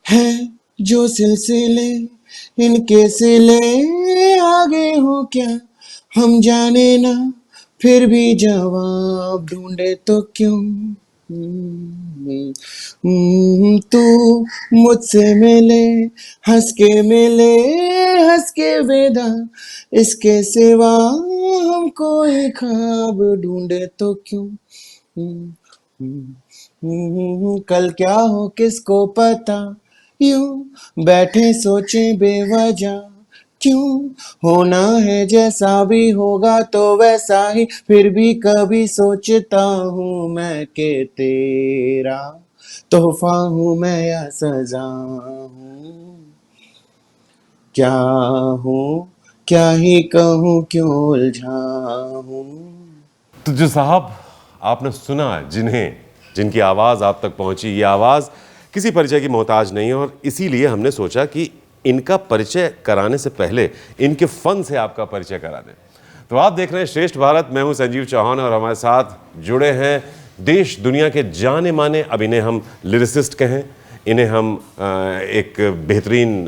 है जो सिलसिले इनके सिले आगे हो क्या हम जाने ना, फिर भी जवाब ढूंढे तो क्यों। तू मुझसे मिले, हंस के मिले, हंस के विदा, इसके सिवा हम कोई ख्वाब ढूंढे तो क्यों। कल क्या हो किसको पता, यूं बैठे सोचे बेवजह क्यों। होना है जैसा भी होगा तो वैसा ही, फिर भी कभी सोचता हूँ मैं कि तेरा तोहफा हूँ मैं या सजा हूँ। क्या हूँ क्या ही कहूँ क्यों उलझा हूँ। तो जो साहब आपने सुना, जिनकी आवाज़ आप तक पहुंची, ये आवाज़ किसी परिचय की मोहताज नहीं है, और इसीलिए हमने सोचा कि इनका परिचय कराने से पहले इनके फ़न से आपका परिचय करा दें। तो आप देख रहे हैं श्रेष्ठ भारत, मैं हूं संजीव चौहान, और हमारे साथ जुड़े हैं देश दुनिया के जाने माने, अब इन्हें हम लिरिसिस्ट कहें, इन्हें हम एक बेहतरीन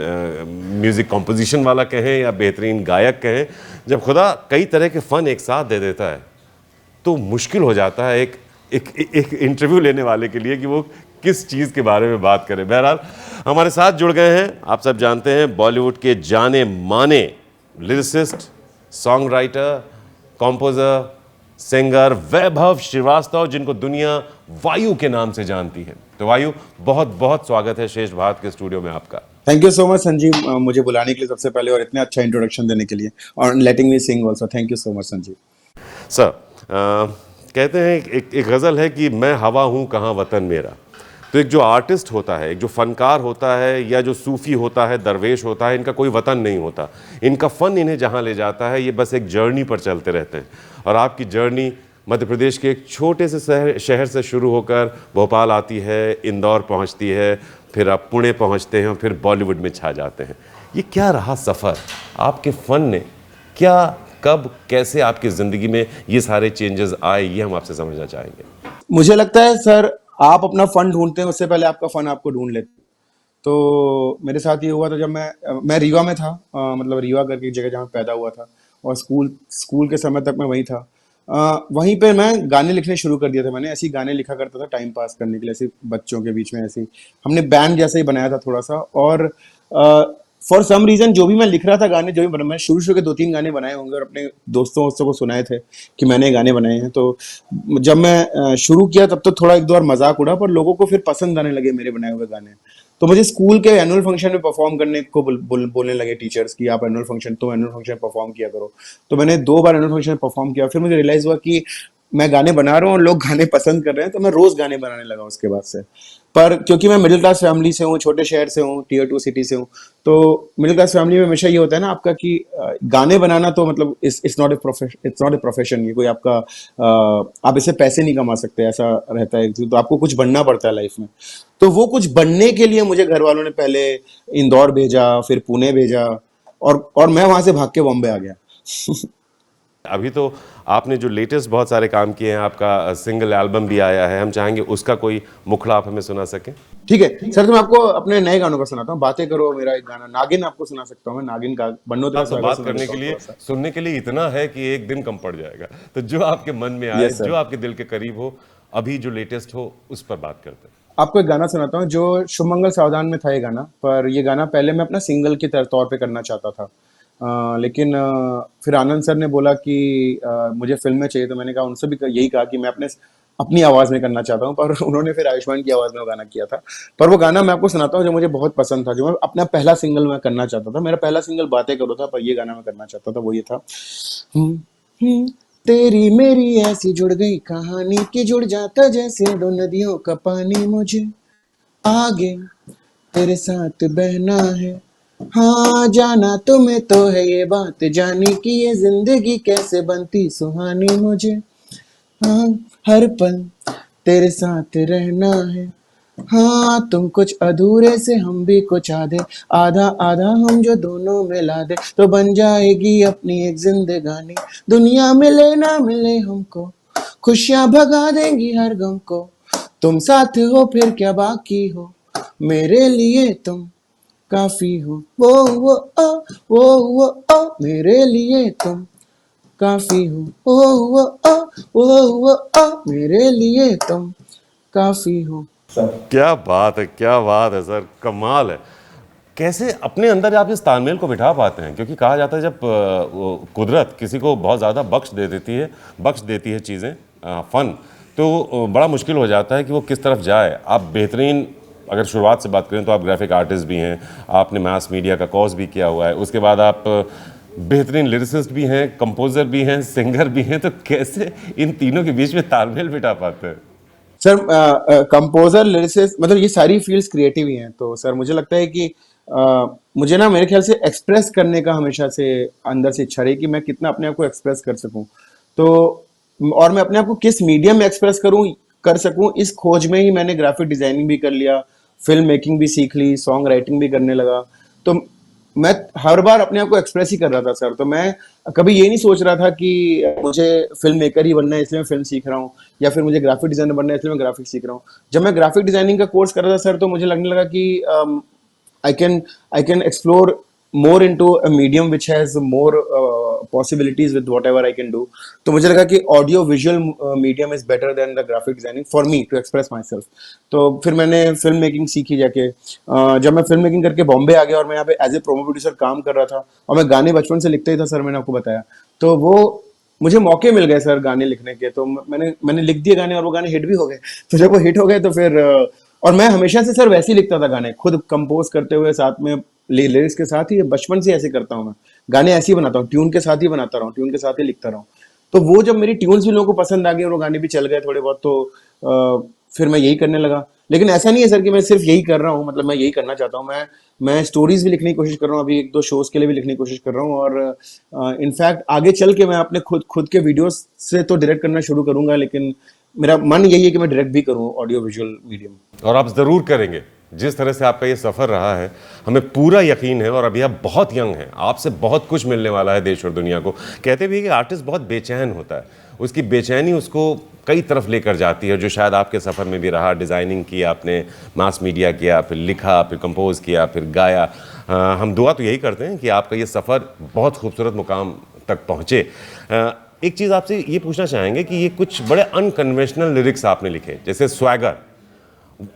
म्यूज़िक कॉम्पोजिशन वाला कहें, या बेहतरीन गायक कहें। जब खुदा कई तरह के फ़न एक साथ दे देता है तो मुश्किल हो जाता है एक इंटरव्यू लेने वाले के लिए कि वो किस चीज़ के बारे में बात करें। बहरहाल हमारे साथ जुड़ गए हैं, आप सब जानते हैं, बॉलीवुड के जाने माने लिरिसिस्ट, सॉन्ग राइटर, कॉम्पोज़र, सिंगर वैभव श्रीवास्तव, जिनको दुनिया वायु के नाम से जानती है। तो वायु, बहुत बहुत स्वागत है श्रेष्ठ भारत के स्टूडियो में आपका। Thank you so much Sanjeev, मुझे बुलाने के लिए सबसे पहले, और इतना अच्छा इंट्रोडक्शन देने के लिए, और letting me sing also. Thank you so much Sanjeev. Sir, कहते हैं एक गज़ल है कि मैं हवा हूँ कहाँ वतन मेरा। तो एक जो आर्टिस्ट होता है, एक जो फ़नकार होता है, या जो सूफ़ी होता है, दरवेश होता है, इनका कोई वतन नहीं होता। इनका फ़न इन्हें जहाँ ले जाता है, ये बस एक जर्नी पर चलते रहते हैं। और आपकी जर्नी मध्य प्रदेश के एक छोटे से शहर से शुरू होकर भोपाल आती है, इंदौर पहुँचती है, फिर आप पुणे पहुँचते हैं, और फिर बॉलीवुड में छा जाते हैं। ये क्या रहा सफ़र आपके फ़न ने, क्या, कब, कैसे आपकी ज़िंदगी में ये सारे चेंजेस आए, ये हम आपसे समझना चाहेंगे। मुझे लगता है सर, आप अपना फन ढूंढते हैं उससे पहले आपका फन आपको ढूंढ लेते हैं। तो मेरे साथ ये हुआ था जब मैं रीवा में था, मतलब रीवा करके एक जगह जहाँ मैं पैदा हुआ था, और स्कूल स्कूल के समय तक मैं वहीं था। वहीं पे मैं गाने लिखने शुरू कर दिया था। मैंने ऐसे ही गाने लिखा करता था टाइम पास करने के लिए, ऐसे बच्चों के बीच में। ऐसे ही हमने बैंड जैसा ही बनाया था थोड़ा सा। और फॉर सम रीजन जो भी मैं लिख रहा था गाने, जो भी मैं शुरू शुरू के 2-3 गाने बनाए होंगे और अपने दोस्तों वोस्तों को सुनाए थे कि मैंने ये गाने बनाए हैं। तो जब मैं शुरू किया तब तो थोड़ा एक दो बार मजाक उड़ा, पर लोगों को फिर पसंद आने लगे मेरे बनाए हुए गाने। तो मुझे स्कूल के एनुअल फंक्शन में परफॉर्म करने को बोलने लगे टीचर्स कि आप एनुअल फंक्शन परफॉर्म किया करो। तो मैंने 2 बार एनुअल फंक्शन में परफॉर्म किया। फिर मुझे रियलाइज हुआ कि मैं गाने बना रहा हूँ और लोग गाने पसंद कर रहे हैं, तो मैं रोज गाने बनाने लगा उसके बाद से। पर क्योंकि मैं मिडिल क्लास फैमिली से हूँ, छोटे शहर से हूँ, टीयर 2 सिटी से हूँ, तो मिडिल क्लास फैमिली में हमेशा ये होता है ना आपका कि गाने बनाना तो मतलब इट्स नॉट ए प्रोफेशन। ये कोई आपका आप इससे पैसे नहीं कमा सकते, ऐसा रहता है। तो आपको कुछ बनना पड़ता है लाइफ में। तो वो कुछ बनने के लिए मुझे घर वालों ने पहले इंदौर भेजा, फिर पुणे भेजा, और मैं वहां से भाग के बॉम्बे आ गया। अभी तो आपने जो लेटेस्ट बहुत सारे काम किए हैं, आपका सिंगल एल्बम भी आया है, हम चाहेंगे उसका कोई मुखड़ा आप हमें सुना सकें। ठीक है सर, तो मैं आपको अपने नए गानों का सुनाता हूँ। बातें करो मेरा एक गाना, नागिन आपको सुना सकता हूँ मैं। नागिन का बन्नो तेरा आपसे स्वागत बात सुना करने देता के हूँ लिए, थोड़ा सा। सुनने के लिए इतना है कि एक दिन कम पड़ जाएगा। तो जो आपके मन में आए, यस जो सर। आपके दिल के करीब हो, अभी जो लेटेस्ट हो, उस पर बात करते हैं। आपको एक गाना सुनाता हूँ जो शुभमंगल सावधान में था ये गाना। पर ये गाना पहले मैं अपना सिंगल के तौर पे करना चाहता था। लेकिन फिर आनंद सर ने बोला कि मुझे फिल्म में चाहिए, तो मैंने कहा उनसे भी यही कहा कि मैं अपनी आवाज में करना चाहता हूँ। पर उन्होंने फिर आयुष्मान की आवाज में वो गाना किया था। पर वो गाना मैं आपको सुनाता हूँ जो मुझे बहुत पसंद था, जो मैं अपना पहला सिंगल मैं करना चाहता था। मेरा पहला सिंगल बातें करो था, पर ये गाना मैं करना चाहता था, वो ये था। हम्म, हम्म, तेरी मेरी ऐसी जुड़ गई कहानी कि जुड़ जाता जैसे दो नदियों का पानी। मुझे आगे तेरे साथ बहना है, हाँ जाना तुम्हें तो है ये बात जानी कि ये जिंदगी कैसे बनती सुहानी। मुझे हाँ हर पल तेरे साथ रहना है, हाँ तुम कुछ अधूरे से हम भी कुछ आधे, आधा आधा हम जो दोनों मिला दे तो बन जाएगी अपनी एक जिंदगानी। दुनिया मिले ना मिले हमको, खुशियां भगा देंगी हर गम को। तुम साथ हो फिर क्या बाकी हो, मेरे लिए तुम काफी हो, मेरे लिए तुम काफी हो, मेरे लिए तुम काफी हो। क्या बात है सर, कमाल है। कैसे अपने अंदर आप इस तालमेल को बिठा पाते हैं? क्योंकि कहा जाता है जब कुदरत किसी को बहुत ज़्यादा बख्श देती है चीज़ें, फ़न, तो बड़ा मुश्किल हो जाता है कि वो किस तरफ जाए। आप बेहतरीन, अगर शुरुआत से बात करें तो आप ग्राफिक आर्टिस्ट भी हैं, आपने मास मीडिया का कोर्स भी किया हुआ है, उसके बाद आप बेहतरीन लिरिसिस्ट भी हैं, कंपोज़र भी हैं, सिंगर भी हैं, तो कैसे इन तीनों के बीच में तालमेल बिठा पाते हैं? सर कंपोजर लिरिसिस्ट मतलब ये सारी फील्ड्स क्रिएटिव ही हैं, तो सर मुझे लगता है कि मुझे ना मेरे ख्याल से एक्सप्रेस करने का हमेशा से अंदर से इच्छा रही कि मैं कितना अपने आप को एक्सप्रेस कर सकूं, तो और मैं अपने आप को किस मीडियम में एक्सप्रेस कर सकूं, इस खोज में ही मैंने ग्राफिक डिजाइनिंग भी कर लिया, फिल्म मेकिंग भी सीख ली, सॉन्ग राइटिंग भी करने लगा। तो मैं हर बार अपने आप को एक्सप्रेस ही कर रहा था सर, तो मैं कभी ये नहीं सोच रहा था कि मुझे फिल्म मेकर ही बनना है इसलिए मैं फिल्म सीख रहा हूँ, या फिर मुझे ग्राफिक डिजाइनर बनना है इसलिए मैं ग्राफिक सीख रहा हूँ। जब मैं ग्राफिक डिजाइनिंग का कोर्स कर रहा था सर, तो मुझे लगने लगा कि I can explore more into a medium which has more possibilities with whatever I can do. तो मुझे लगा कि audio visual medium is better than the graphic designing for me to express my self. तो फिर मैंने film making सीखी जाके। जब मैं फिल्म मेकिंग करके बॉम्बे आ गया और मैं यहाँ पे एज ए प्रोमो प्रोड्यूसर काम कर रहा था, और मैं गाने बचपन से लिखता ही था सर, मैंने आपको बताया, तो वो मुझे मौके मिल गए सर गाने लिखने के, तो मैंने लिख दिए गाने और वो गाने हिट भी हो गए। तो जब वो हिट हो गए तो फिर और मैं हमेशा से सर वैसे ही लिखता था गाने, खुद कंपोज करते हुए साथ में लिरिक्स के साथ ही, बचपन से ऐसे करता हूँ मैं, गाने ऐसे ही बनाता हूँ, ट्यून के साथ ही बनाता रहा हूँ, ट्यून के साथ ही लिखता रहा हूँ। तो वो जब मेरी ट्यून्स भी लोगों को पसंद आ गई और वो गाने भी चल गए थोड़े बहुत, तो फिर मैं यही करने लगा। लेकिन ऐसा नहीं है सर कि मैं सिर्फ यही कर रहा हूँ, मतलब मैं यही करना चाहता हूँ, मैं स्टोरीज भी लिखने की कोशिश कर रहा हूँ, अभी एक दो शोज के लिए भी लिखने की कोशिश कर रहा हूँ, और इनफैक्ट आगे चल के मैं अपने खुद के वीडियोस से तो डायरेक्ट करना शुरू करूंगा, लेकिन मेरा मन यही है कि मैं डायरेक्ट भी करूँ ऑडियो विजुअल मीडियम। और आप ज़रूर करेंगे। जिस तरह से आपका ये सफ़र रहा है, हमें पूरा यकीन है, और अभी आप बहुत यंग हैं, आपसे बहुत कुछ मिलने वाला है देश और दुनिया को। कहते भी हैं कि आर्टिस्ट बहुत बेचैन होता है, उसकी बेचैनी उसको कई तरफ लेकर जाती है, जो शायद आपके सफ़र में भी रहा। डिज़ाइनिंग की आपने, मास मीडिया किया, फिर लिखा, फिर कंपोज़ किया, फिर गाया। हम दुआ तो यही करते हैं कि आपका ये सफ़र बहुत खूबसूरत मुकाम तक पहुँचे। एक चीज़ आपसे ये पूछना चाहेंगे कि ये कुछ बड़े अनकन्वेंशनल लिरिक्स आपने लिखे, जैसे स्वैगर,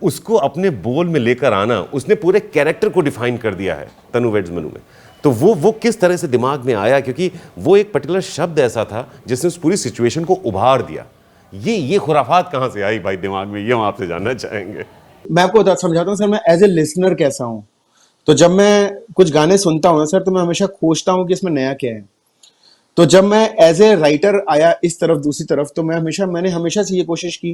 उसको अपने बोल में लेकर आना, उसने पूरे कैरेक्टर को डिफाइन कर दिया है तनु वेड्स मनु में। तो वो किस तरह से दिमाग में आया? क्योंकि वो एक पर्टिकुलर शब्द ऐसा था जिसने उस पूरी सिचुएशन को उभार दिया। ये खुराफात कहाँ से आई भाई दिमाग में, ये हम आपसे जानना चाहेंगे। मैं आपको समझाता हूँ सर, मैं एज ए लिसनर कैसा हूँ। तो जब मैं कुछ गाने सुनता हूँ ना सर, तो मैं हमेशा खोजता हूँ कि इसमें नया क्या है। तो जब मैं एज ए राइटर आया इस तरफ, दूसरी तरफ, तो मैंने हमेशा से ये कोशिश की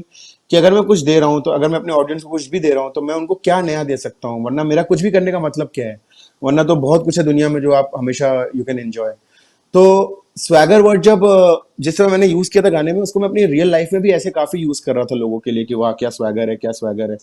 कि अगर मैं कुछ दे रहा हूँ, तो अगर मैं अपने ऑडियंस को कुछ भी दे रहा हूँ, तो मैं उनको क्या नया दे सकता हूँ, वरना मेरा कुछ भी करने का मतलब क्या है, वरना तो बहुत कुछ है दुनिया में जो आप हमेशा यू कैन एंजॉय। तो स्वैगर वर्ड जब जिस तरह मैंने यूज किया था गाने में, उसको मैं अपनी रियल लाइफ में भी ऐसे काफी यूज कर रहा था लोगों के लिए कि वाह क्या स्वैगर है, क्या स्वैगर है।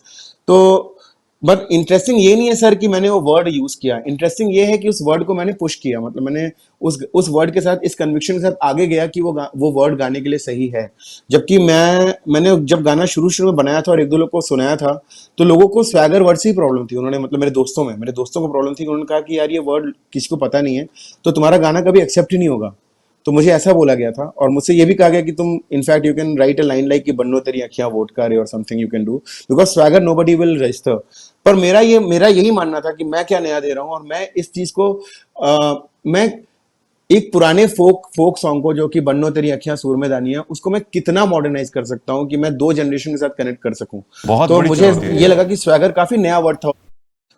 तो बट इंटरेस्टिंग ये नहीं है सर कि मैंने वो वर्ड यूज किया, इंटरेस्टिंग ये है कि उस वर्ड को मैंने पुश किया, मतलब मैंने उस वर्ड के साथ, इस कन्विक्शन के साथ आगे गया कि वो वर्ड गाने के लिए सही है। जबकि मैंने जब गाना शुरू शुरू में बनाया था और एक दो लोग को सुनाया था, तो लोगों को स्वैगर वर्ड से ही प्रॉब्लम थी। उन्होंने, मतलब मेरे दोस्तों को प्रॉब्लम थी, उन्होंने कहा कि यार ये वर्ड किसी को पता नहीं है, तो तुम्हारा गाना कभी एक्सेप्ट ही नहीं होगा। तो मुझे ऐसा बोला गया था, और मुझसे ये भी कहा गया कि तुम in fact you can write a line like कि बन्नो तेरी अखियां वोट का रे, और something you can do, because swagger nobody will register. पर मेरा यही मानना था कि मैं क्या नया दे रहा हूं, और मैं इस चीज को मैं एक पुराने फोक सॉन्ग को, जो कि बन्नो तेरी अखियां सूर में दानियां, उसको मैं कितना मॉडर्नाइज कर सकता हूं कि मैं दो जनरेशन के साथ कनेक्ट कर सकूं। बहुत तो बड़ी मुझे चुनौती है ये लगा कि स्वैगर काफी नया वर्ड था,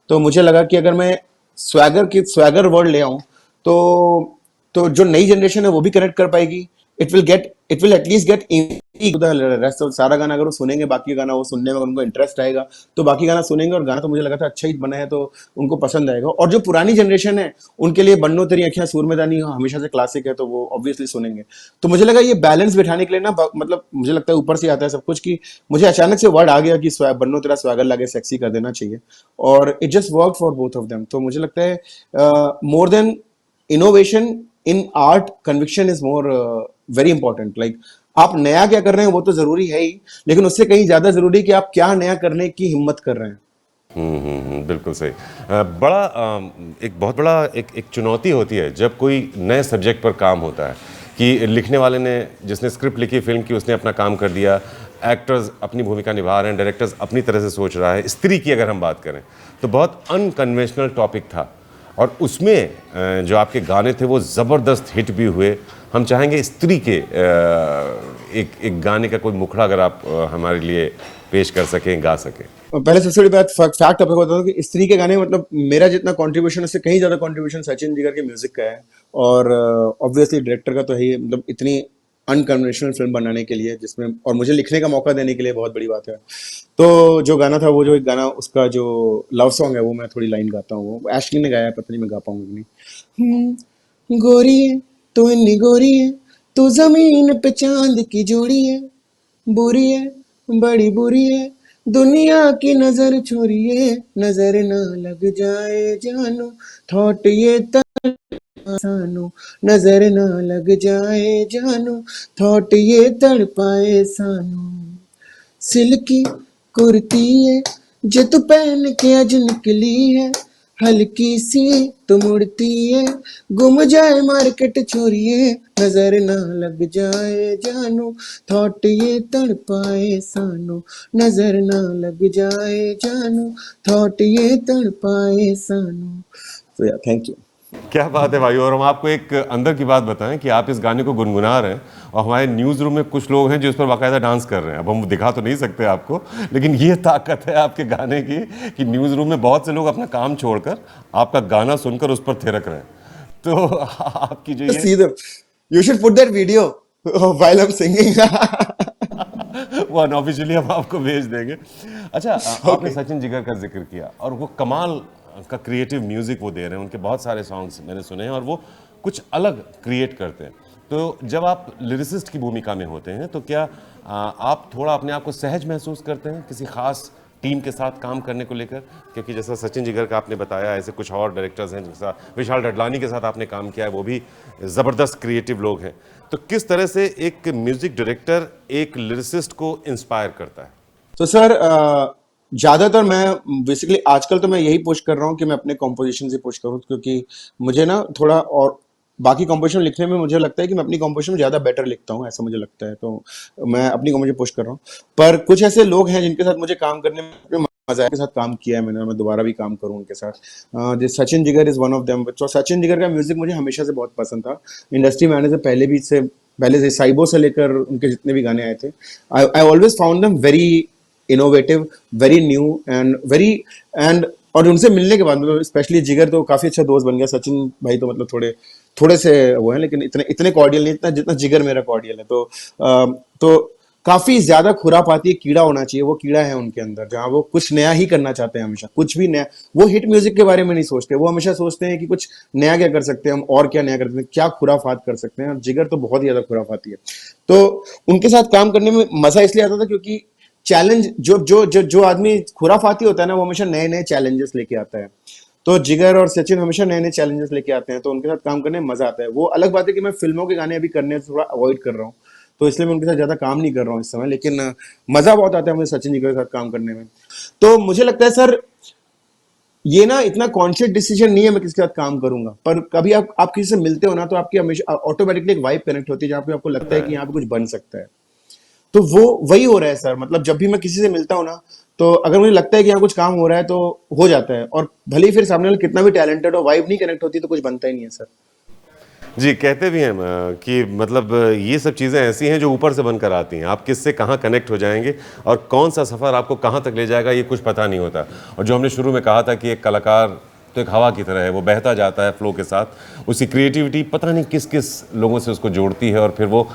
तो मुझे लगा कि अगर मैं स्वैगर वर्ड ले आऊं, तो जो नई जनरेशन है वो भी कनेक्ट कर पाएगी। It will at least get to the rest of सारा गाना। अगर वो सुनेंगे, बाकी गाना वो सुनने में उनको इंटरेस्ट आएगा, तो बाकी गाना सुनेंगे, और गाना तो मुझे लगा था अच्छा ही बना है, तो उनको पसंद आएगा। और जो पुरानी जनरेशन है, उनके लिए बन्नो तेरी अखियां सूरमेदानी हमेशा से क्लासिक है, तो वो ऑब्वियसली सुनेंगे। तो मुझे लगा ये बैलेंस बिठाने के लिए ना, मतलब मुझे लगता है ऊपर से आता है सब कुछ, कि मुझे अचानक से वर्ड आ गया कि बन्नो तेरा स्वागत लागे सेक्सी कर देना चाहिए, और it just work for both of them. तो मुझे लगता है more than innovation in art, conviction is more very important. Like आप नया क्या कर रहे हैं वो तो जरूरी है ही, लेकिन उससे कहीं ज्यादा जरूरी कि आप क्या नया करने की हिम्मत कर रहे हैं। बिल्कुल सही। बड़ा एक बहुत बड़ा एक चुनौती होती है जब कोई नए सब्जेक्ट पर काम होता है कि लिखने वाले ने, जिसने स्क्रिप्ट लिखी फिल्म की, उसने अपना काम कर दिया, एक्टर्स अपनी भूमिका निभा रहे हैं, डायरेक्टर्स अपनी तरह से सोच रहा है। स्त्री की अगर हम बात करें तो बहुत अनकन्वेंशनल टॉपिक था और उसमें जो आपके गाने थे वो ज़बरदस्त हिट भी हुए। हम चाहेंगे स्त्री के एक गाने का कोई मुखड़ा अगर आप हमारे लिए पेश कर सकें, गा सकें। पहले सबसे बड़ी बात फैक्ट आपको बता दूं कि स्त्री के गाने मतलब मेरा जितना कंट्रीब्यूशन उससे कहीं ज्यादा कंट्रीब्यूशन सचिन जिगर के म्यूजिक का है। और ऑब्वियसली डायरेक्टर का तो है ही, मतलब इतनी अनकन्वेंशनल फिल्म बनाने के लिए जिसमें, और मुझे लिखने का मौका देने के लिए बहुत बड़ी बात है। तो जो गाना था, वो जो एक गाना उसका जो लव सॉन्ग है, वो मैं थोड़ी लाइन गाता हूँ, वो एशली ने गाया है, पता नहीं मैं गा पाऊंगा कि नहीं। गोरी है तू इन्नी गोरी है, तू जमीन पे चांद की जोड़ी है, बुरी है बड़ी बुरी है, दुनिया की नजर छोड़ी है, नजर ना लग जाए जानू, थॉट ये सानू, नजर ना लग जाए जानू, थॉट ये तड़पाए सानू, सिल्की कुर्ती है जो तू पहन के अज निकली है, हल्की सी तो मुड़ती है, गुम जाए मार्केट छोरिए, नजर ना लग जाए जानू, थॉट ये तड़पाए सानू, नजर ना लग जाए जानू, थॉट ये तड़पाए सानू। तो या थैंक यू। क्या बात है भाई। और हम आपको एक अंदर की बात बताएं कि आप इस गाने को गुनगुना रहे हैं और हमारे न्यूज़ रूम में कुछ लोग हैं जो इस पर बाकायदा डांस कर रहे हैं। अब हम दिखा तो नहीं सकते आपको, लेकिन ये ताकत है आपके गाने की कि न्यूज़ रूम में बहुत से लोग अपना काम छोड़कर आपका गाना सुनकर उस पर थिरक रहे हैं। तो आपकी जो ये See them. You should put that video while I'm singing. वो अनऑफिशियली हम आपको भेज देंगे। अच्छा, आपने Okay. सचिन जिगर का जिक्र किया और वो कमाल का क्रिएटिव म्यूजिक वो दे रहे हैं। उनके बहुत सारे सॉन्ग्स मैंने सुने हैं और वो कुछ अलग क्रिएट करते हैं। तो जब आप लिरिसिस्ट की भूमिका में होते हैं तो क्या आप थोड़ा अपने आप को सहज महसूस करते हैं किसी खास टीम के साथ काम करने को लेकर? क्योंकि जैसा सचिन जिगर का आपने बताया, ऐसे कुछ और डायरेक्टर्स हैं जिनके साथ विशाल डडलानी के साथ आपने काम किया है, वो भी ज़बरदस्त क्रिएटिव लोग हैं। तो किस तरह से एक म्यूजिक डायरेक्टर एक लिरिसिस्ट को इंस्पायर करता है? तो सर ज्यादातर मैं बेसिकली आजकल तो मैं यही पुश कर रहा हूँ कि मैं अपने कॉम्पोजिशन से पुश करूँ, क्योंकि मुझे ना थोड़ा और बाकी कॉम्पोजिशन लिखने में मुझे लगता है कि मैं अपनी कॉम्पोजिशन में ज़्यादा बेटर लिखता हूँ, ऐसा मुझे लगता है। तो मैं अपनी कॉम्पोजिशन पुश कर रहा हूँ। पर कुछ ऐसे लोग हैं जिनके साथ मुझे काम करने में मजा है, के साथ काम किया है मैंने, मैं दोबारा भी काम करूँ उनके साथ। This Sachin Jigar is one of them. तो सचिन जिगर का म्यूजिक मुझे हमेशा से बहुत पसंद था। इंडस्ट्री में आने से पहले से साइबो से लेकर उनके जितने भी गाने आए थे, I always found them very innovative, very new and very and और उनसे मिलने के बाद मतलब स्पेशली जिगर तो काफी अच्छा दोस्त बन गया। सचिन भाई तो मतलब थोड़े थोड़े से वो है, लेकिन इतने इतने कॉर्डियल नहीं, इतना जितना जिगर मेरा कॉर्डियल है। तो काफी ज्यादा खुरापाती कीड़ा होना चाहिए, वो कीड़ा है उनके अंदर, जहां वो कुछ नया ही करना चाहते हैं हमेशा, कुछ भी नया। वो हिट म्यूजिक के बारे में नहीं सोचते, वो हमेशा सोचते हैं कि कुछ नया क्या कर सकते हैं हम, और क्या नया कर सकते हैं, क्या खुराफात कर सकते हैं। और जिगर तो बहुत ही ज्यादा खुराफाती है। तो उनके साथ काम करने में मजा इसलिए आता था क्योंकि चैलेंज जो आदमी खुराफाती होता है ना, वो हमेशा नए नए चैलेंजेस लेके आता है। तो जिगर और सचिन हमेशा नए नए चैलेंजेस लेके आते हैं, तो उनके साथ काम करने में मजा आता है। वो अलग बात है कि मैं फिल्मों के गाने अभी करने से थोड़ा अवॉइड कर रहा हूँ, तो इसलिए मैं उनके साथ ज्यादा काम नहीं कर रहा हूँ इस समय। लेकिन मजा बहुत आता है मुझे सचिन जिगर के साथ काम करने में। तो मुझे लगता है सर, ये ना इतना कॉन्शियस डिसीजन नहीं है मैं किसके साथ काम करूंगा, पर कभी आप किसी से मिलते हो ना, तो आपकी हमेशा ऑटोमेटिकली एक वाइब कनेक्ट होती है, जहाँ पे आपको लगता है कि यहाँ पे कुछ बन सकता है। तो वो वही हो रहा है सर। मतलब जब भी मैं किसी से मिलता हूँ ना, तो अगर मुझे लगता है कि यहाँ कुछ काम हो रहा है तो हो जाता है। और भले ही फिर सामने वाला कितना भी टैलेंटेड हो, वाइब नहीं कनेक्ट होती तो कुछ बनता ही नहीं है सर। जी, कहते भी हैं कि मतलब ये सब चीज़ें ऐसी हैं जो ऊपर से बनकर आती हैं। आप किससे कहाँ कनेक्ट हो जाएंगे और कौन सा सफ़र आपको कहाँ तक ले जाएगा, ये कुछ पता नहीं होता। और जो हमने शुरू में कहा था कि एक कलाकार तो एक हवा की तरह है, वो बहता जाता है फ्लो के साथ। उसकी क्रिएटिविटी पता नहीं किस किस लोगों से उसको जोड़ती है और फिर वो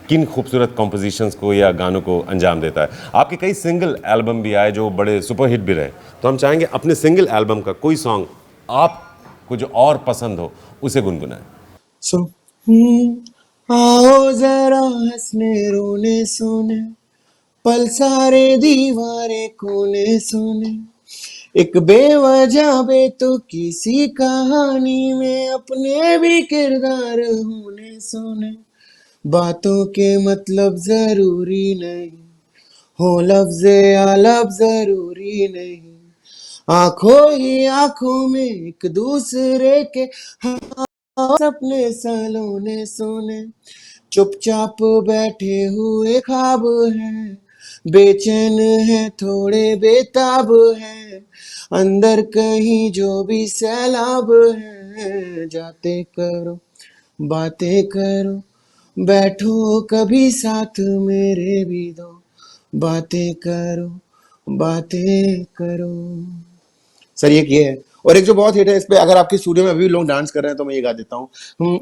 किन खूबसूरत कॉम्पोजिशंस को या गानों को अंजाम देता है। आपके कई सिंगल एल्बम भी आए जो बड़े सुपरहिट भी रहे। तो हम चाहेंगे अपने सिंगल एल्बम का कोई सॉन्ग आपको जो और पसंद हो उसे गुनगुनाएं। सो आओ जरा हंसने रोने सोने, पल सारे दीवारे कोने सोने, एक बेवजह बेतुकी सी कहानी में अपने भी किरदार होने सोने, बातों के मतलब जरूरी नहीं, हो लफ्ज़े या लफ्ज़ जरूरी नहीं, आंखों ही आंखों में एक दूसरे के सपने सलोने सोने, चुपचाप बैठे हुए ख्वाब हैं, बेचैन है थोड़े बेताब है, अंदर कहीं जो भी सैलाब है, जाते करो बातें करो, बैठो कभी साथ मेरे भी दो, बातें करो बातें करो। सर ये है। और एक जो बहुत हिट है इस पे, अगर आपके स्टूडियो में अभी भी लोग डांस कर रहे हैं तो मैं ये गा देता हूँ,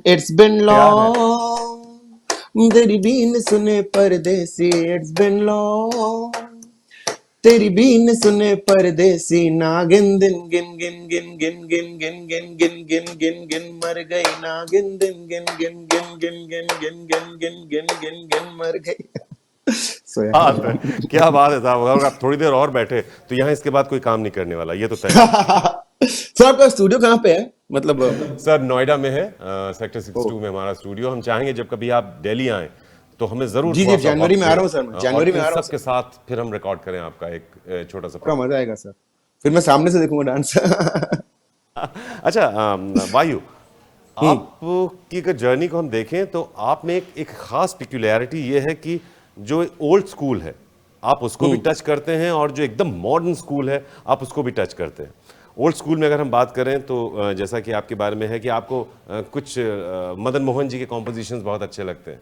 इट्स बिन प्यार है। लॉन्ग तेरी बीन सुने परदेसी, इट्स बिन लॉन्ग तेरी बीन सुने परदेसी, नागिन दिन गिन गिन गिन गिन गिन गिन गिन गिन गिन गिन गिन मर गई, नागिन दिन गिन गिन गिन गिन गिन गिन गिन गिन गिन गिन गिन मर गई। सो बात है, क्या बात है साहब, अगर आप थोड़ी देर और बैठे तो यहाँ इसके बाद कोई काम नहीं करने वाला, ये तो तय है। सर आपका स्टूडियो कहाँ पे है, मतलब? सर नोएडा में है, सेक्टर ओ 62 में हमारा स्टूडियो। हम चाहेंगे जब कभी आप दिल्ली आएं तो हमें जरूर जी जी, थोड़ा सा जनवरी वक्त में आ दें, रहा हूँ सर, मैं और जनवरी में इन आ रहा हूँ सब सर। के साथ फिर हम रिकॉर्ड करें आपका एक छोटा सा पूरा प्रोग्राम। मजा आएगा सर, फिर मैं सामने से देखूंगा डांस। अच्छा, वायु, आपकी अगर जर्नी को हम देखें तो आप में एक खास पिक्यूलियरिटी ये है कि जो ओल्ड स्कूल है आप उसको भी टच करते हैं, और जो एकदम मॉडर्न स्कूल है आप उसको भी टच करते हैं। ओल्ड स्कूल में अगर हम बात करें तो जैसा कि आपके बारे में है कि आपको कुछ मदन मोहन जी के कॉम्पोजिशंस बहुत अच्छे लगते हैं,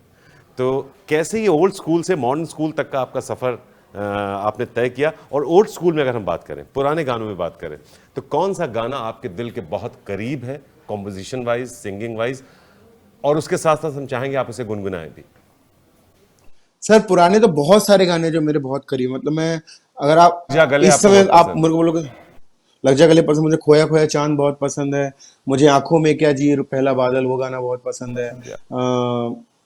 तो कैसे ये ओल्ड स्कूल से मॉडर्न स्कूल तक का आपका सफ़र आपने तय किया? और ओल्ड स्कूल में अगर हम बात करें, पुराने गानों में बात करें, तो कौन सा गाना आपके दिल के बहुत करीब है, कॉम्पोजिशन वाइज, सिंगिंग वाइज, और उसके साथ साथ हम चाहेंगे आप उसे गुनगुनाएं भी। सर पुराने तो बहुत सारे गाने जो मेरे बहुत करीब, मतलब मैं, अगर आप जा गले इस आपको समय बहुत आप पसंद मेरे को बोलोगे लग जा गले पसंद, मुझे खोया खोया चांद बहुत पसंद है, मुझे आंखों में क्या जी पहला बादल वो गाना बहुत पसंद है, है।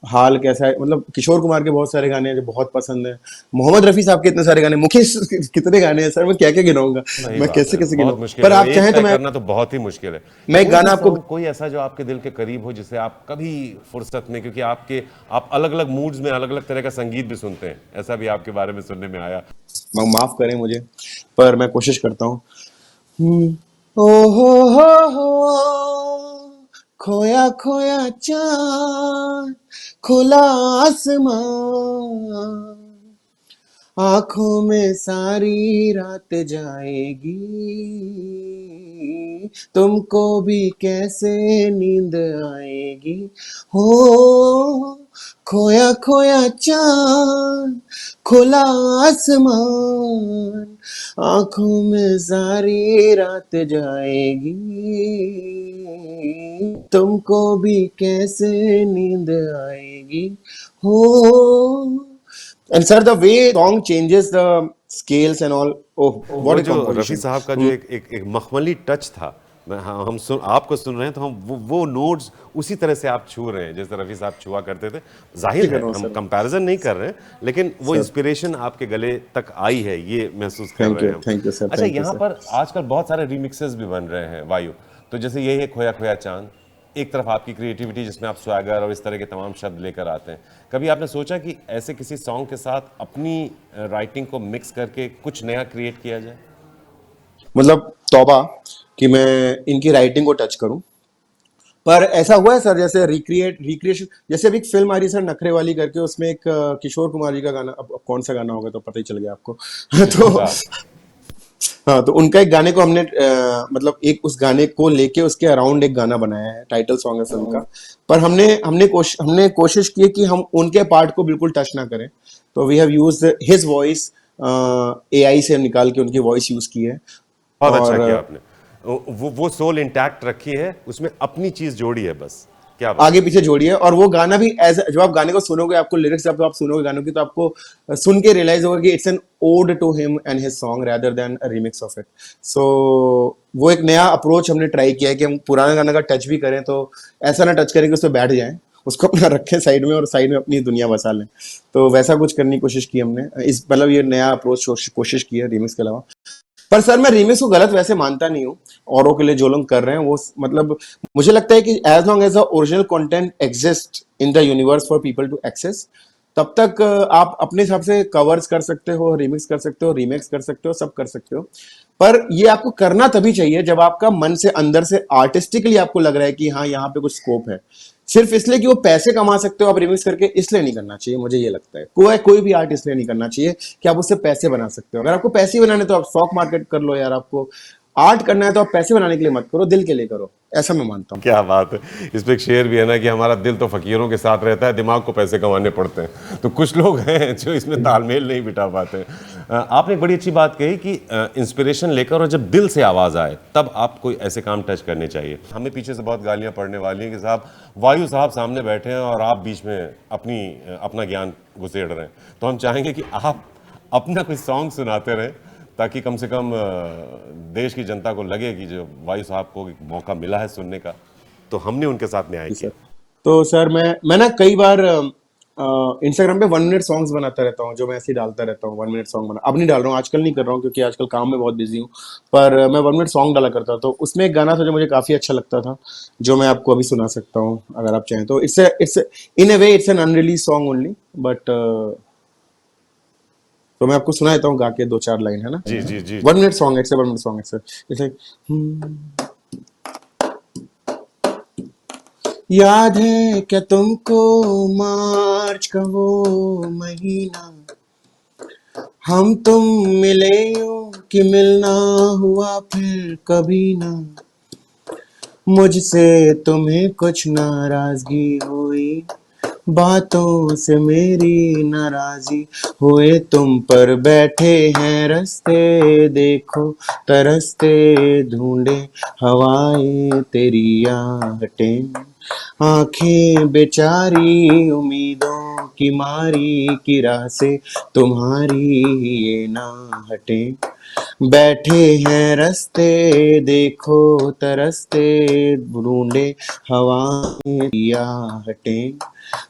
हाल कैसा है, मतलब किशोर कुमार के बहुत सारे गाने हैं जो बहुत पसंद है, मोहम्मद रफी साहब के इतने सारे गाने, मुकेश कितने गाने हैं सर, मैं क्या क्या गिनाऊंगा, सही मैं बात कैसे है, कैसे बहुत गिनाऊं, मुश्किल पर है, आप एक चाहें तो तय मैं करना तो बहुत ही मुश्किल है। मैं एक कोई भी गाना आपको, सॉन्ग, कोई ऐसा जो आपके दिल के करीब हो, जिसे आप कभी फुर्सत में, क्योंकि आप अलग अलग मूड्स में अलग अलग तरह का संगीत भी सुनते हैं, ऐसा भी आपके बारे में सुनने में आया। माफ करें मुझे, पर मैं कोशिश करता हूँ। ओ हो, खोया खोया चांद, खुला आसमान, आंखों में सारी रात जाएगी, तुमको भी कैसे नींद आएगी, हो खोया खोया चांद, खुला आसमान, आंखों में सारी रात जाएगी, तुमको भी कैसे नींद आएगी, हो। And sir, the way song changes the scales and all, oh, what वो a जो रफ़ी composition. साहब का जो एक मखमली टच था, हम आपको सुन रहे हैं तो हम वो नोट्स उसी तरह से आप छू रहे हैं जैसे रफ़ी साहब छुआ करते थे। जाहिर ठीक कर है रहा हूँ हम सर। कंपैरिजन नहीं कर रहे हैं, लेकिन वो सर इंस्पिरेशन आपके गले तक आई है, ये महसूस कर रहे हैं हम। थैंक यू सर, अच्छा, थैंक यू यहाँ सर। पर आजकल बहुत सारे रिमिक्सेस भी बन रहे हैं वायु, तो जैसे ये है खोया खोया चांद, एक तरफ आपकी क्रिएटिविटी जिसमें आप स्वैगर और इस तरह के तमाम शब्द लेकर आते हैं, कभी आपने सोचा कि ऐसे किसी सॉन्ग के साथ अपनी राइटिंग को मिक्स करके कुछ नया क्रिएट किया जाए? मतलब तौबा कि मैं इनकी राइटिंग को टच करूं, पर ऐसा हुआ है सर, जैसे रिक्रिएशन, जैसे अभी एक फिल्म आ रही है सर नखरे वाली करके, उसमें एक किशोर कुमार जी का गाना, अब कौन सा गाना होगा तो पता ही चल गया आपको। किसको तो कहा? हाँ, तो उनका एक गाने को हमने मतलब एक उस गाने को लेके उसके अराउंड एक गाना बनाया है, टाइटल सॉन्ग है फिल्म का, पर हमने कोशिश की है कि हम उनके पार्ट को बिल्कुल टच ना करें, तो we have used his voice, AI से निकाल के उनकी वॉइस यूज की है, बहुत अच्छा और किया आपने, वो सोल इंटैक्ट रखी है, उसमें अपनी चीज जोड़ी है बस। क्या बात। आगे पीछे जोड़ी है, और वो गाना भी एज, जब आप गाने को सुनोगे, आपको लिरिक्स जब आप सुनोगे गानों की, तो आपको सुन के रियलाइज होगा कि it's an ode to him and his song rather than a remix of it. So वो एक नया अप्रोच हमने ट्राई किया है कि हम पुराना गाना का टच भी करें तो ऐसा ना टच करें कि उस पर बैठ जाएं, उसको अपना रखें साइड में और साइड में अपनी दुनिया बसा लें, तो वैसा कुछ करने की कोशिश की हमने, इस मतलब ये नया अप्रोच कोशिश की है रीमिक्स के अलावा। पर सर मैं रीमिक्स को गलत वैसे मानता नहीं हूँ, औरों के लिए जो लोग कर रहे हैं वो, मतलब मुझे लगता है कि as long as the original content exist in the universe for people to access, तब तक आप अपने हिसाब से कवर्स कर सकते हो, रिमिक्स कर सकते हो, रीमेक्स कर सकते हो, सब कर सकते हो। पर ये आपको करना तभी चाहिए जब आपका मन से अंदर से आर्टिस्टिकली आपको लग रहा है कि हाँ यहाँ पे कुछ स्कोप है। सिर्फ इसलिए कि वो पैसे कमा सकते हो आप रिमिक्स करके, इसलिए नहीं करना चाहिए, मुझे ये लगता है। कोई भी आर्ट इसलिए नहीं करना चाहिए कि आप उससे पैसे बना सकते हो। अगर आपको पैसे ही बनाने तो आप स्टॉक मार्केट कर लो यार। आपको आर्ट करना है तो आप पैसे बनाने के लिए मत करो, दिल के लिए करो, ऐसा मैं मानता हूँ। क्या बात है। इस पे एक शेर भी है ना कि हमारा दिल तो फकीरों के साथ रहता है, दिमाग को पैसे कमाने पड़ते हैं। तो कुछ लोग हैं जो इसमें तालमेल नहीं बिठा पाते। आपने एक बड़ी अच्छी बात कही कि इंस्पिरेशन लेकर और जब दिल से आवाज़ आए तब आप कोई ऐसे काम टच करने चाहिए। हमें पीछे से बहुत गालियां पड़ने वाली हैं कि साहब वायु साहब सामने बैठे हैं और आप बीच में अपना ज्ञान घुसेड़ रहे हैं। तो हम चाहेंगे कि आप अपना कोई सॉन्ग सुनाते रहें ताकि कम से कम देश की जनता को लगे कि जो वायु साहब को एक मौका मिला है सुनने का, तो हमने उनके साथ न्याय किया। तो सर मैं ना कई बार इंस्टाग्राम पे 1 मिनट सॉन्ग्स बनाता रहता हूँ, जो मैं ऐसे ही डालता रहता हूँ। 1 मिनट सॉन्ग बना, अब नहीं डाल रहा हूँ, आजकल नहीं कर रहा हूँ क्योंकि आजकल काम में बहुत बिजी हूँ। पर मैं 1 मिनट सॉन्ग डाला करता, तो उसमें एक गाना था जो मुझे काफी अच्छा लगता था, जो मैं आपको अभी सुना सकता हूँ अगर आप चाहें तो। It's in A way it's an unreleased song only, but तो मैं आपको सुना देता हूँ गा के 2-4 लाइन, है ना। जी जी जी। 1 minute song, it's 1 minute song, it's like याद है क्या तुमको मार्च का वो महीना, हम तुम मिले यूं कि मिलना हुआ फिर कभी ना, मुझसे तुम्हें कुछ नाराजगी हुई, बातों से मेरी नाराजी हुए, तुम पर बैठे हैं रास्ते देखो तरसते, ढूंढे हवाएं तेरी आहटें, आंखें बेचारी उम्मीदों की मारी की राह से तुम्हारी ये ना हटे, बैठे हैं रास्ते देखो तरसते, ढूंढे हवाएं की आहटें,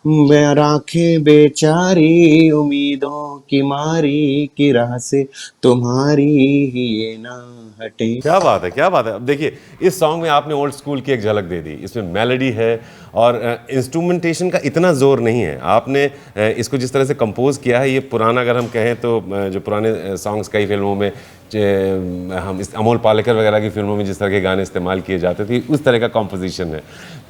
मैं आंखें बेचारी उम्मीदों की मारी की राह से तुम्हारी ही ये ना हटे। क्या बात है, क्या बात है। अब देखिए इस सॉन्ग में आपने ओल्ड स्कूल की एक झलक दे दी। इसमें मेलोडी है और इंस्ट्रूमेंटेशन का इतना जोर नहीं है। आपने इसको जिस तरह से कंपोज किया है, ये पुराना अगर हम कहें तो जो पुराने सॉन्ग्स कई फिल्मों में हम इस अमोल पालेकर वगैरह की फिल्मों में जिस तरह के गाने इस्तेमाल किए जाते थे, उस तरह का कंपोजिशन है।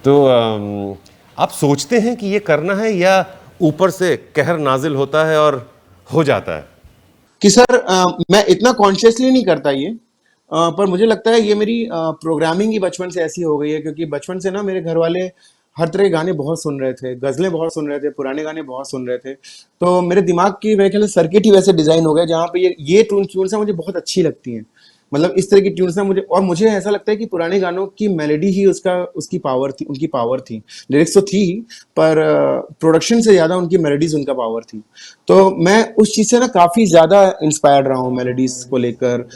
तो आप सोचते हैं कि ये करना है या ऊपर से कहर नाजिल होता है और हो जाता है? कि सर मैं इतना कॉन्शियसली नहीं करता ये, पर मुझे लगता है ये मेरी प्रोग्रामिंग ही बचपन से ऐसी हो गई है, क्योंकि बचपन से ना मेरे घर वाले हर तरह के गाने बहुत सुन रहे थे, गजलें बहुत सुन रहे थे, पुराने गाने बहुत सुन रहे थे। तो मेरे दिमाग की मेरे ख्याल से सर्किट ही वैसे डिजाइन हो गया जहाँ पे ये ट्यून्स मुझे बहुत अच्छी लगती हैं। मतलब इस तरह की ट्यून्स ना मुझे ऐसा लगता है कि पुराने गानों की मेलोडी ही उसकी पावर थी, उनकी पावर थी। लिरिक्स तो थी ही, पर प्रोडक्शन से ज्यादा उनकी मेलोडीज उनका पावर थी। तो मैं उस चीज से ना काफी ज्यादा इंस्पायर्ड रहा हूँ मेलोडीज को लेकर।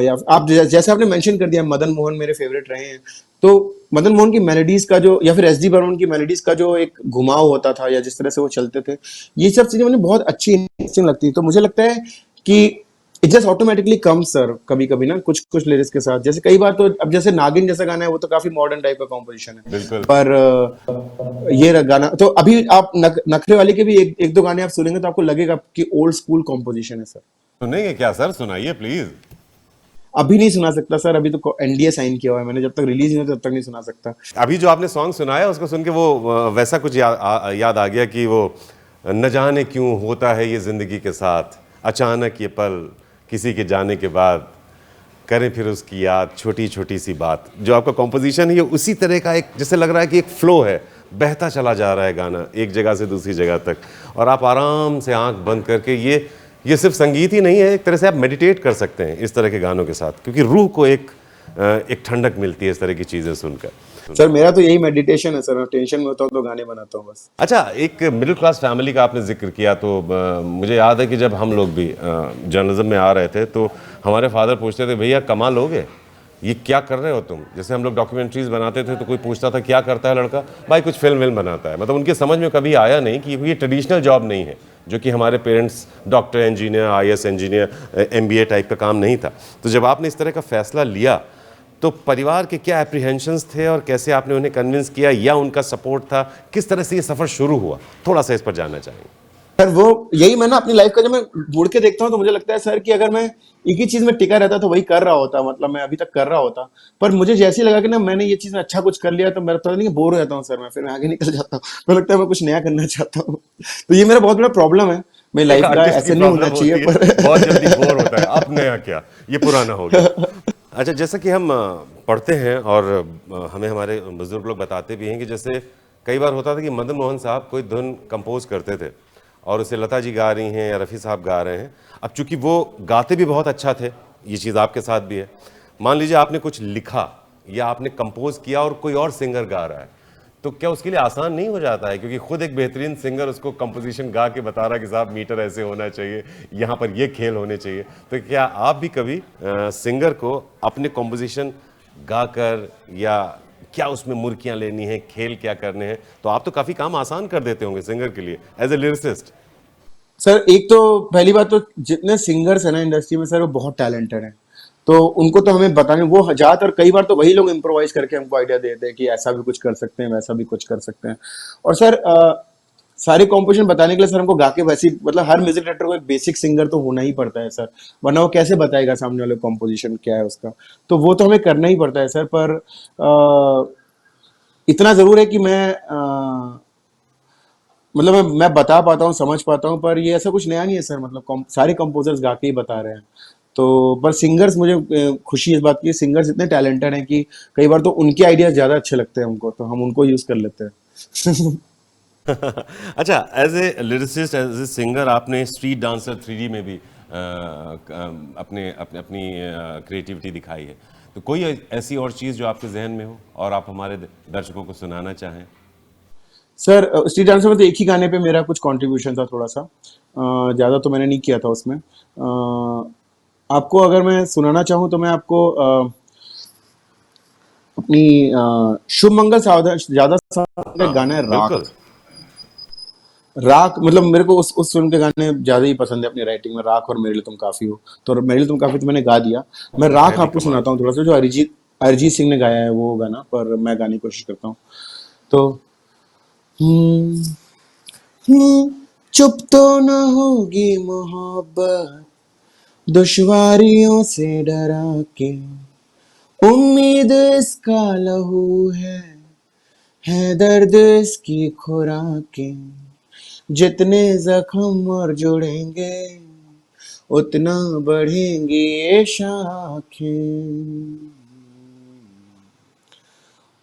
या आप जैसे आपने मेंशन कर दिया, मदन मोहन मेरे फेवरेट रहे हैं। तो मदन मोहन की मेलोडीज का जो, या फिर एस डी बर्मन की मेलोडीज का जो एक घुमाव होता था, या जिस तरह से वो चलते थे, ये सब चीजें मुझे बहुत अच्छी इंटरेस्टिंग लगती है। तो मुझे लगता है कि it just automatically come sir, कभी कभी ना कुछ कुछ लिरिक्स के साथ। जैसे कई बार तो अब जैसे नागिन जैसा गाना है, वो तो काफी मॉडर्न टाइप का कॉम्पोजिशन है। बिल्कुल। पर ये गाना तो अभी आप नखरे वाले के भी एक दो गाने आप सुनेंगे तो आपको लगेगा कि ओल्ड स्कूल कॉम्पोजिशन है सर। सुनेंगे क्या सर? सुनाइए प्लीज। अभी नहीं सुना सकता सर, अभी तो एनडीए साइन किया हुआ है मैंने, जब तक रिलीज नहीं होता तब तक नहीं सुना सकता। अभी जो आपने सॉन्ग सुनाया उसको सुन के वो वैसा कुछ याद आ गया कि वो न जाने क्यों होता है ये ज़िंदगी के साथ, अचानक ये पल किसी के जाने के बाद, करें फिर उसकी याद छोटी छोटी सी बात। जो आपका कॉम्पोजिशन है ये उसी तरह का, एक जैसे लग रहा है कि एक फ्लो है, बहता चला जा रहा है गाना एक जगह से दूसरी जगह तक, और आप आराम से आंख बंद करके ये सिर्फ संगीत ही नहीं है, एक तरह से आप मेडिटेट कर सकते हैं इस तरह के गानों के साथ, क्योंकि रूह को एक ठंडक मिलती है इस तरह की चीज़ें सुनकर। सर मेरा तो यही मेडिटेशन है सर, टेंशन में होता हूँ तो गाने बनाता हूँ बस। अच्छा, एक मिडिल क्लास फैमिली का आपने जिक्र किया, तो मुझे याद है कि जब हम लोग भी जर्नलिज्म में आ रहे थे तो हमारे फादर पूछते थे, भैया कमा लोगे, ये क्या कर रहे हो तुम? जैसे हम लोग डॉक्यूमेंट्रीज बनाते थे तो कोई पूछता था क्या करता है लड़का, भाई कुछ फिल्म बनाता है। मतलब उनके समझ में कभी आया नहीं कि ये ट्रेडिशनल जॉब नहीं है, जो कि हमारे parents doctor, engineer, IAS engineer, MBA type का काम नहीं था। तो जब आपने इस तरह का फैसला लिया तो परिवार के क्या एप्रीहेंशंस थे और कैसे आपने उन्हें कन्विंस किया, या उनका सपोर्ट था? किस तरह से ये सफ़र शुरू हुआ, थोड़ा सा इस पर जानना चाहेंगे। सर वो यही मैं ना अपनी लाइफ का जब मैं मुड़ के देखता हूँ तो मुझे लगता है सर कि अगर मैं एक ही चीज में टिका रहता तो वही कर रहा होता, मतलब मैं अभी तक कर रहा होता। पर मुझे जैसे ही लगा कि ना मैंने ये चीज में अच्छा कुछ कर लिया तो मेरा पता नहीं बोर हो जाता हूँ सर, मैं फिर मैं आगे निकल जाता हूँ, मुझे लगता है मैं कुछ नया करना चाहता हूँ। तो ये मेरा बहुत बड़ा प्रॉब्लम है मेरी एक लाइफ का, आर्टिस्ट की ऐसे नहीं होना प्रॉब्लम चाहिए होती है, बहुत जल्दी बोर होता है, पर अब नया क्या, ये पुराना हो गया। अच्छा, जैसा कि हम पढ़ते हैं और हमें हमारे बुजुर्ग लोग बताते भी हैं कि जैसे कई बार होता था कि मदन मोहन साहब कोई धुन कंपोज करते थे और उसे लता जी गा रही हैं या रफ़ी साहब गा रहे हैं। अब चूंकि वो गाते भी बहुत अच्छा थे, ये चीज़ आपके साथ भी है। मान लीजिए आपने कुछ लिखा या आपने कंपोज किया और कोई और सिंगर गा रहा है, तो क्या उसके लिए आसान नहीं हो जाता है, क्योंकि खुद एक बेहतरीन सिंगर उसको कंपोजिशन गा के बता रहा है कि साहब मीटर ऐसे होना चाहिए, यहाँ पर ये खेल होने चाहिए। तो क्या आप भी कभी सिंगर को अपने कंपोजिशन गाकर, या क्या उसमें मुर्कियां लेनी है, खेल क्या करने हैं, तो आप तो काफी काम आसान कर देते होंगे सिंगर के लिए एज ए लिरिसिस्ट। सर एक तो पहली बात तो जितने सिंगर्स है ना इंडस्ट्री में सर वो बहुत टैलेंटेड हैं, तो उनको तो हमें बताने वो ज्यादातर कई बार तो वही लोग इम्प्रोवाइज करके हमको आइडिया देते हैं कि ऐसा भी कुछ कर सकते हैं वैसा भी कुछ कर सकते हैं। और सर सारे कॉम्पोजिशन बताने के लिए सर हमको गा के वैसी, मतलब हर म्यूजिक डायरेक्टर को एक बेसिक सिंगर तो होना ही पड़ता है सर, वरना वो कैसे बताएगा सामने वाले कॉम्पोजिशन क्या है उसका। तो वो तो हमें करना ही पड़ता है सर। पर इतना जरूर है कि मतलब मैं बता पाता हूँ, समझ पाता हूँ, पर ये ऐसा कुछ नया नहीं है सर, मतलब सारे कंपोजर्स गा के ही बता रहे हैं। तो पर सिंगर्स मुझे खुशी इस बात की, सिंगर्स इतने टैलेंटेड हैं कि कई बार तो उनके आइडियाज ज्यादा अच्छे लगते हैं हमको, तो हम उनको यूज कर लेते हैं। अच्छा, as a lyricist, as a singer, आपने स्ट्रीट डांसर 3D में भी अपने अपने अपनी क्रिएटिविटी दिखाई है। तो कोई ऐसी और चीज़ जो आपके जहन में हो और आप हमारे दर्शकों को सुनाना चाहें? सर स्ट्रीट डांसर में तो एक ही गाने पे मेरा कुछ कंट्रीब्यूशन था थोड़ा सा, ज्यादा तो मैंने नहीं किया था उसमें। आपको अगर मैं सुनाना चाहूँ तो मैं आपको अपनी शुभ मंगल सावधान ज्यादा सावधान का हाँ, गाना है बिल्कुल। राख। राख मतलब मेरे को उस फिल्म के गाने ज्यादा ही पसंद है अपनी राइटिंग में, राख और मेरे लिए तुम काफी हो। तो मेरे लिए तुम काफी तो मैंने गा दिया। मैं तो है राख भी आपको कमाल। सुनाता हूँ थोड़ा सा, जो अरिजीत अरिजीत सिंह ने गाया है वो गाना, पर मैं गाने की कोशिश करता हूँ। तो हम्म, चुप तो न होगी मोहब्बत दुश्वारियों से डरा के, उम्मीद इसका लहू है दर्द इसकी खुराकें, जितने जख्म और जुड़ेंगे उतना बढ़ेंगी ये शाखें,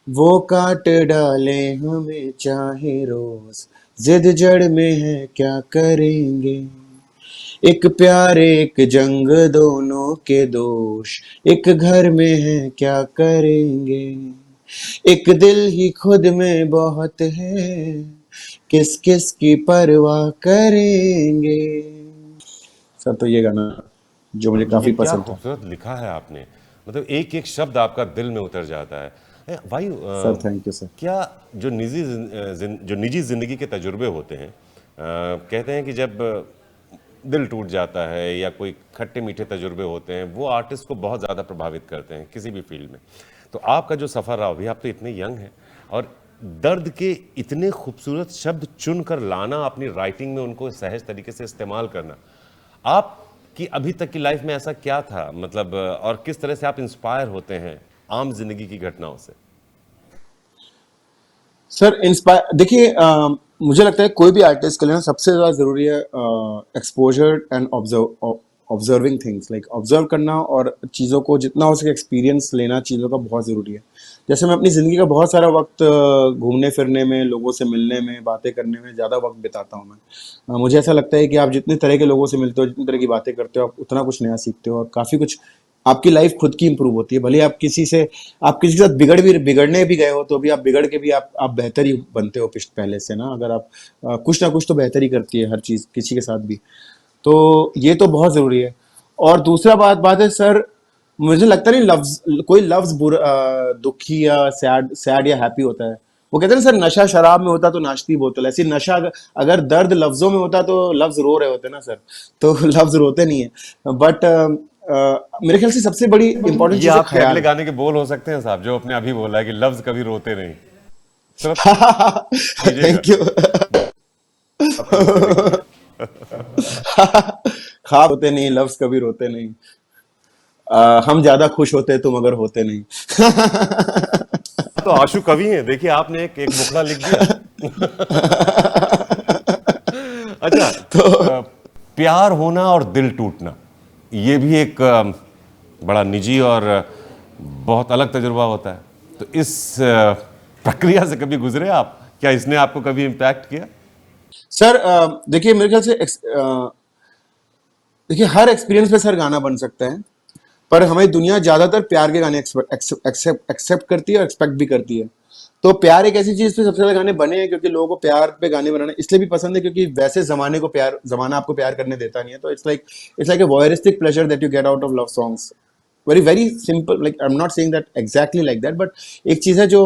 वो काट डाले हमें चाहे रोज, जिद जड़ में है क्या करेंगे, एक प्यार एक जंग दोनों के दोष, एक घर में है क्या करेंगे, एक दिल ही खुद में बहुत है, किस किस की परवाह करेंगे। सर तो ये गाना जो मुझे ये काफी क्या पसंद था। खूबसूरत लिखा है आपने, मतलब एक एक शब्द आपका दिल में उतर जाता है। वायु, सर थैंक यू सर। क्या जो जो निजी जिंदगी के तजुर्बे होते हैं, कहते हैं कि जब दिल टूट जाता है या कोई खट्टे मीठे तजुर्बे होते हैं, वो आर्टिस्ट को बहुत ज़्यादा प्रभावित करते हैं किसी भी फील्ड में। तो आपका जो सफ़र रहा, अभी आप तो इतने यंग हैं, और दर्द के इतने खूबसूरत शब्द चुन कर लाना अपनी राइटिंग में, उनको सहज तरीके से इस्तेमाल करना, आपकी अभी तक की लाइफ में ऐसा क्या था, मतलब, और किस तरह से आप इंस्पायर होते हैं आम जिंदगी की घटनाओं से? सर इंस्पायर देखिए, मुझे लगता है कोई भी आर्टिस्ट के लिए ना सबसे ज्यादा जरूरी है exposure and observing things, like observe करना और चीज़ों को जितना हो सके एक्सपीरियंस लेना चीज़ों का बहुत ज़रूरी है। जैसे मैं अपनी ज़िंदगी का बहुत सारा वक्त घूमने फिरने में, लोगों से मिलने में, बातें करने में ज़्यादा वक्त बिताता हूँ मैं। मुझे ऐसा लगता है कि आप जितने तरह के लोगों से मिलते हो, जितनी तरह की बातें करते हो, आप उतना कुछ नया सीखते हो और काफ़ी कुछ आपकी लाइफ खुद की इंप्रूव होती है। भले आप किसी के साथ बिगड़ने भी गए हो तो भी आप बिगड़ के भी आप बेहतर ही बनते हो पहले से ना, अगर आप कुछ ना कुछ तो बेहतर ही करती है हर चीज़ किसी के साथ भी। तो ये तो बहुत जरूरी है। और दूसरा बात बात है सर, मुझे लगता नहीं लफ्ज कोई लफ्ज दुखी या सैड या हैप्पी होता है। वो कहते हैं ना सर, नशा शराब में होता तो नाचती बोतल, ऐसी नशा अगर दर्द लफ्जों में होता तो लफ्ज रो रहे होते ना सर, तो लफ्ज रोते नहीं है। बट मेरे ख्याल से सबसे बड़ी इंपॉर्टेंट ये चीज है आपके अगले ख्याल। गाने के बोल हो सकते हैं साहब, जो आपने अभी बोला है कि लफ्ज कभी रोते नहीं। जरा कीजिएगा, थैंक यू। आप खुद से देखिए। ख्वाब होते नहीं, लफ्ज कभी रोते नहीं। हम ज्यादा खुश होते तुम अगर होते नहीं। तो आशु कवि हैं, देखिए आपने एक मुखड़ा लिख दिया। अच्छा, तो प्यार होना और दिल टूटना, ये भी एक बड़ा निजी और बहुत अलग तजुर्बा होता है। तो इस प्रक्रिया से कभी गुजरे आप? क्या इसने आपको कभी इम्पैक्ट किया? सर देखिए मेरे ख्याल से देखिए हर एक्सपीरियंस पे सर गाना बन सकता है, पर हमें दुनिया ज्यादातर प्यार के गाने एक्सेप्ट करती है और एक्सपेक्ट भी करती है। तो प्यार एक ऐसी चीज पे सबसे ज्यादा गाने बने हैं, क्योंकि लोगों को प्यार पे गाने बनाना इसलिए भी पसंद है क्योंकि वैसे जमाना आपको प्यार करने देता नहीं है। तो it's like a voyeuristic pleasure that you get out of love songs. Very very simple, like I am not saying that exactly like that, but एक चीज है जो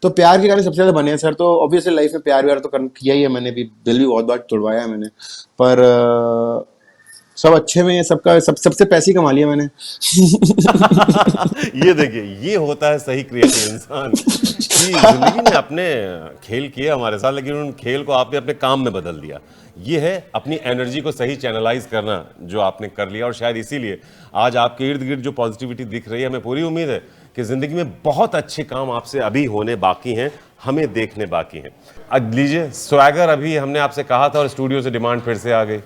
तो प्यार के गाने सबसे ज्यादा बने हैं सर। तो ऑब्वियसली लाइफ में प्यार व्यार तो किया ही है मैंने भी, दिल भी बहुत बार तोड़वाया है मैंने, पर सब अच्छे में है, सबसे पैसे ही कमा लिया मैंने। ये देखिए, ये होता है सही क्रिएटिव इंसान कि जिंदगी में अपने खेल किए हमारे साथ, लेकिन उन खेल को आपने अपने काम में बदल दिया। ये है अपनी एनर्जी को सही चैनलाइज करना जो आपने कर लिया, और शायद इसीलिए आज आपके इर्द गिर्द जो पॉजिटिविटी दिख रही है, हमें पूरी उम्मीद है कि जिंदगी में बहुत अच्छे काम आपसे अभी होने बाकी हैं, हमें देखने बाकी हैं। अब लीजिए स्वैगर, अभी हमने आपसे कहा था और स्टूडियो से डिमांड फिर से आ गई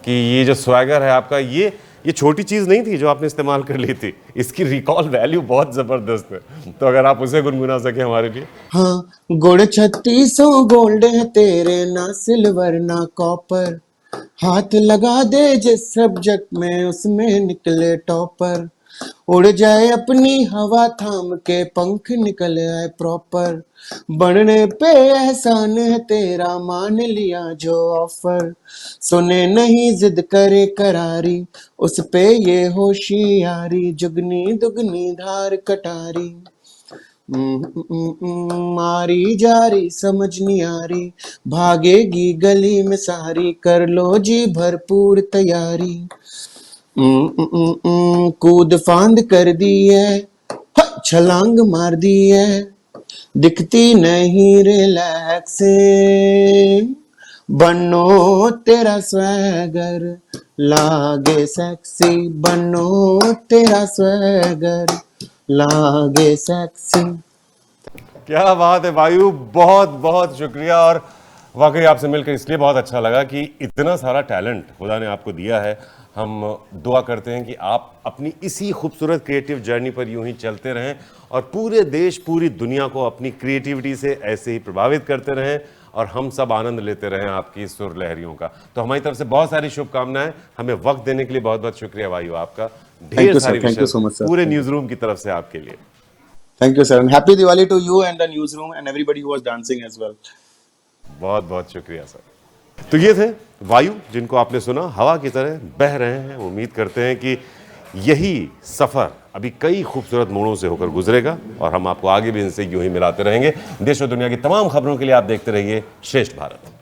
कि ये जो स्वैगर है आपका, ये छोटी चीज़ नहीं थी जो आपने इस्तेमाल कर ली थी, इसकी रिकॉल वैल्यू बहुत ज़बरदस्त है। तो अगर आप उसे गुनगुना सके हमारे लिए। हाँ, गुड़ 3600 गोल्ड है तेरे, ना सिल्वर ना कॉपर, हाथ लगा दे जिस सब्जेक्ट में उसमें निकले टॉपर, उड़ जाए अपनी हवा थाम के पंख निकल आए प्रॉपर, बनने पे एहसान है तेरा मान लिया जो ऑफर, सुने नहीं जिद करे करारी उस पे ये होशियारी, जुगनी दुगनी धार कटारी, मारी जारी समझ नहीं आ रही, भागेगी गली में सारी, कर लो जी भरपूर तैयारी, कूद फांद कर दी है, छलांग मार दी है, दिखती नहीं रिलैक्सिंग, बनो तेरा स्वैगर लागे सेक्सी, बनो तेरा स्वैगर लागे सेक्सी। क्या बात है वायु, बहुत बहुत शुक्रिया। और वाकई आपसे मिलकर इसलिए बहुत अच्छा लगा कि इतना सारा टैलेंट खुदा ने आपको दिया है। हम दुआ करते हैं कि आप अपनी इसी खूबसूरत क्रिएटिव जर्नी पर यूं ही चलते रहें और पूरे देश पूरी दुनिया को अपनी क्रिएटिविटी से ऐसे ही प्रभावित करते रहें, और हम सब आनंद लेते रहें आपकी सुर लहरियों का। तो हमारी तरफ से बहुत सारी शुभकामनाएं। हमें वक्त देने के लिए बहुत बहुत शुक्रिया वायु आपका। ढेर सारी विशेष पूरे न्यूज रूम की तरफ से आपके लिए। Thank you, sir, and happy Diwali to you and the newsroom and everybody who was dancing as well. बहुत बहुत शुक्रिया सर। तो ये थे वायु, जिनको आपने सुना, हवा की तरह बह रहे हैं। उम्मीद करते हैं कि यही सफ़र अभी कई खूबसूरत मोड़ों से होकर गुजरेगा और हम आपको आगे भी इनसे यूं ही मिलाते रहेंगे। देश और दुनिया की तमाम खबरों के लिए आप देखते रहिए श्रेष्ठ भारत।